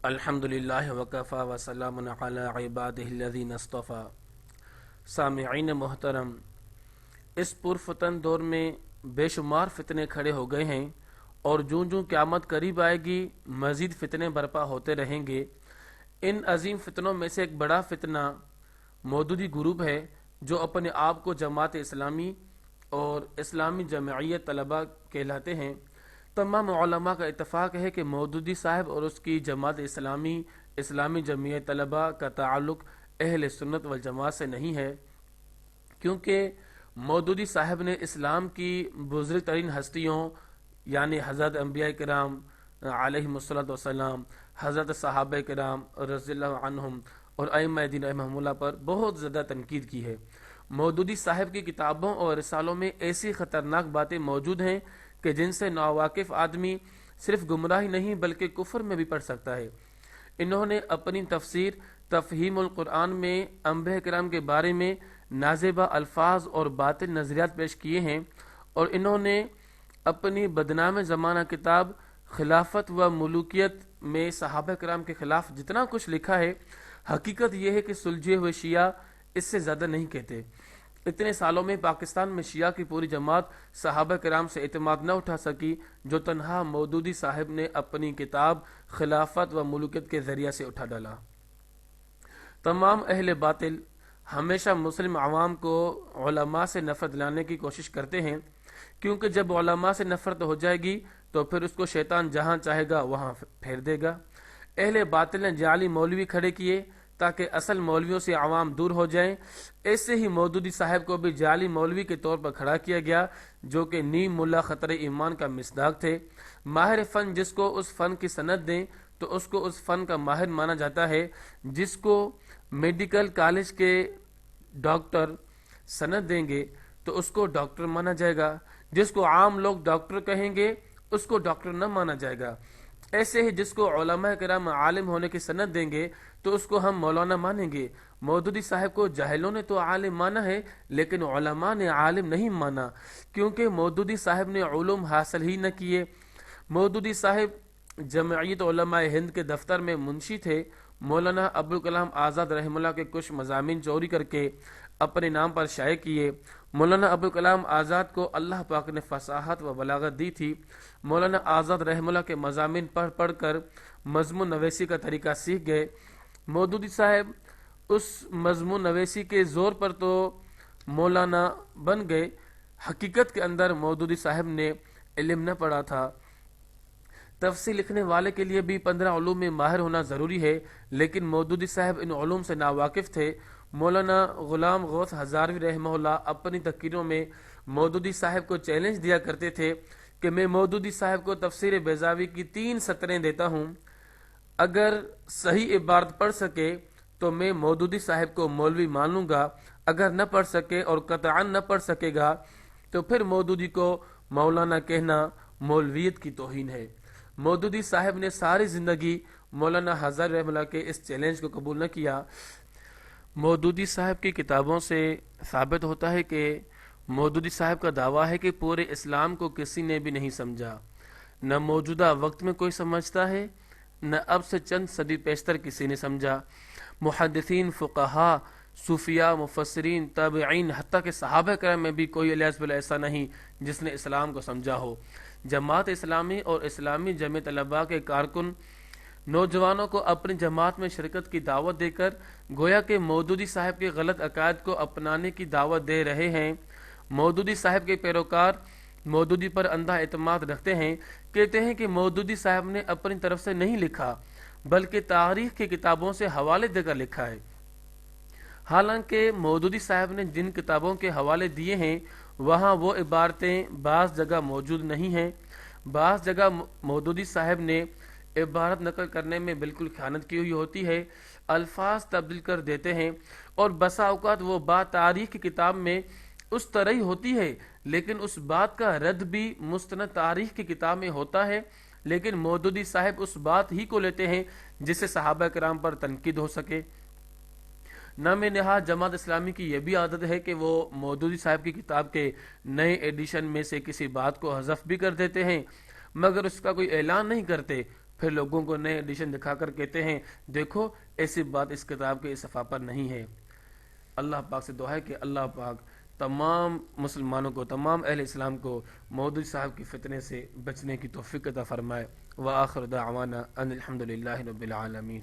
الحمدللہ وکفا وسلام علی عبادہ الذین اصطفیٰ۔ سامعین محترم، اس پرفتن دور میں بے شمار فتنے کھڑے ہو گئے ہیں اور جوں جوں قیامت قریب آئے گی مزید فتنے برپا ہوتے رہیں گے۔ ان عظیم فتنوں میں سے ایک بڑا فتنہ مودودی گروپ ہے جو اپنے آپ کو جماعت اسلامی اور اسلامی جمعیت طلبہ کہلاتے ہیں۔ تمام علماء کا اتفاق ہے کہ مودودی صاحب اور اس کی جماعت اسلامی جمعیت طلبہ کا تعلق اہل سنت والجماعت سے نہیں ہے، کیونکہ مودودی صاحب نے اسلام کی بزرگ ترین ہستیوں یعنی حضرت انبیاء کرام علیہم الصلوۃ والسلام، حضرت صحابہ کرام رضی اللہ عنہم اور ائمہ دین رحمہم اللہ پر بہت زیادہ تنقید کی ہے۔ مودودی صاحب کی کتابوں اور رسالوں میں ایسی خطرناک باتیں موجود ہیں کہ جن سے ناواقف آدمی صرف گمراہی نہیں بلکہ کفر میں بھی پڑ سکتا ہے۔ انہوں نے اپنی تفسیر تفہیم القرآن میں انبیاء کرام کے بارے میں نازیبہ الفاظ اور باطل نظریات پیش کیے ہیں، اور انہوں نے اپنی بدنام زمانہ کتاب خلافت و ملوکیت میں صحابہ کرام کے خلاف جتنا کچھ لکھا ہے، حقیقت یہ ہے کہ سلجھے ہوئے شیعہ اس سے زیادہ نہیں کہتے۔ اتنے سالوں میں پاکستان میں شیعہ کی پوری جماعت صحابہ کرام سے اعتماد نہ اٹھا سکی جو تنہا مودودی صاحب نے اپنی کتاب خلافت و ملوکیت کے ذریعہ سے اٹھا ڈالا۔ تمام اہل باطل ہمیشہ مسلم عوام کو علماء سے نفرت لانے کی کوشش کرتے ہیں، کیونکہ جب علماء سے نفرت ہو جائے گی تو پھر اس کو شیطان جہاں چاہے گا وہاں پھیر دے گا۔ اہل باطل نے جعلی مولوی کھڑے کیے تاکہ اصل مولویوں سے عوام دور ہو جائیں۔ ایسے ہی مودودی صاحب کو بھی جعلی مولوی کے طور پر کھڑا کیا گیا جو کہ نیم ملا خطر ایمان کا مصداق تھے۔ ماہر فن جس کو اس فن کی سند دیں تو اس کو اس فن کا ماہر مانا جاتا ہے، جس کو میڈیکل کالج کے ڈاکٹر سند دیں گے تو اس کو ڈاکٹر مانا جائے گا، جس کو عام لوگ ڈاکٹر کہیں گے اس کو ڈاکٹر نہ مانا جائے گا۔ ایسے ہی جس کو علماء کرام عالم ہونے کی سند دیں گے تو اس کو ہم مولانا مانیں گے۔ مودودی صاحب کو جاہلوں نے تو عالم مانا ہے لیکن علماء نے عالم نہیں مانا، کیونکہ مودودی صاحب نے علوم حاصل ہی نہ کیے۔ مودودی صاحب جمعیت علماء ہند کے دفتر میں منشی تھے۔ مولانا ابوالکلام آزاد رحمہ اللہ کے کچھ مضامین چوری کر کے اپنے نام پر شائع کیے۔ مولانا ابوالکلام آزاد کو اللہ پاک نے فصاحت و بلاغت دی تھی۔ مولانا آزاد رحمہ اللہ کے مضامین پڑھ پڑھ کر مضمون نویسی کا طریقہ سیکھ گئے۔ مودودی صاحب اس مضمون نویسی کے زور پر تو مولانا بن گئے، حقیقت کے اندر مودودی صاحب نے علم نہ پڑھا تھا۔ تفسیر لکھنے والے کے لیے بھی 15 علوم میں ماہر ہونا ضروری ہے، لیکن مودودی صاحب ان علوم سے ناواقف تھے۔ مولانا غلام غوث ہزاروی رحمہ اللہ اپنی تقریروں میں مودودی صاحب کو چیلنج دیا کرتے تھے کہ میں مودودی صاحب کو تفسیر بیضاوی کی 3 سطریں دیتا ہوں، اگر صحیح عبارت پڑھ سکے تو میں مودودی صاحب کو مولوی مان لوں گا، اگر نہ پڑھ سکے اور قطعاً نہ پڑھ سکے گا تو پھر مودودی کو مولانا کہنا مولویت کی توہین ہے۔ مودودی صاحب نے ساری زندگی مولانا ہزاروی رحمہ اللہ کے اس چیلنج کو قبول نہ کیا۔ مودودی صاحب کی کتابوں سے ثابت ہوتا ہے کہ مودودی صاحب کا دعویٰ ہے کہ پورے اسلام کو کسی نے بھی نہیں سمجھا، نہ موجودہ وقت میں کوئی سمجھتا ہے، نہ اب سے چند صدی پیشتر کسی نے سمجھا۔ محدثین، فقہاء، صوفیاء، مفسرین، تابعین، حتیٰ کہ صحابہ کرام میں بھی کوئی الیاس باللہ ایسا نہیں جس نے اسلام کو سمجھا ہو۔ جماعت اسلامی اور اسلامی جمع طلباء کے کارکن نوجوانوں کو اپنی جماعت میں شرکت کی دعوت دے کر گویا کہ مودودی صاحب کے غلط عقائد کو اپنانے کی دعوت دے رہے ہیں۔ مودودی صاحب کے پیروکار مودودی پر اندھا اعتماد رکھتے ہیں، کہتے ہیں کہ مودودی صاحب نے اپنی طرف سے نہیں لکھا بلکہ تاریخ کی کتابوں سے حوالے دے کر لکھا ہے۔ حالانکہ مودودی صاحب نے جن کتابوں کے حوالے دیے ہیں وہاں وہ عبارتیں بعض جگہ موجود نہیں ہیں۔ بعض جگہ مودودی صاحب نے عبارت نقل کرنے میں بالکل خیانت کی ہوئی ہوتی ہے، الفاظ تبدیل کر دیتے ہیں، اور بسا اوقات وہ بات تاریخ کی کتاب میں اس طرح ہی ہوتی ہے لیکن اس بات کا رد بھی مستند تاریخ کی کتاب میں ہوتا ہے، لیکن مودودی صاحب اس بات ہی کو لیتے ہیں جس سے صحابہ کرام پر تنقید ہو سکے۔ نام نہاد جماعت اسلامی کی یہ بھی عادت ہے کہ وہ مودودی صاحب کی کتاب کے نئے ایڈیشن میں سے کسی بات کو حذف بھی کر دیتے ہیں، مگر اس کا کوئی اعلان نہیں کرتے، پھر لوگوں کو نئے ایڈیشن دکھا کر کہتے ہیں دیکھو ایسی بات اس کتاب کے اس صفحہ پر نہیں ہے۔ اللہ پاک سے دعا ہے کہ اللہ پاک تمام مسلمانوں کو، تمام اہل اسلام کو مودودی صاحب کی فتنے سے بچنے کی توفیق عطا فرمائے۔ وآخر دعوانا ان الحمد للہ رب العالمین۔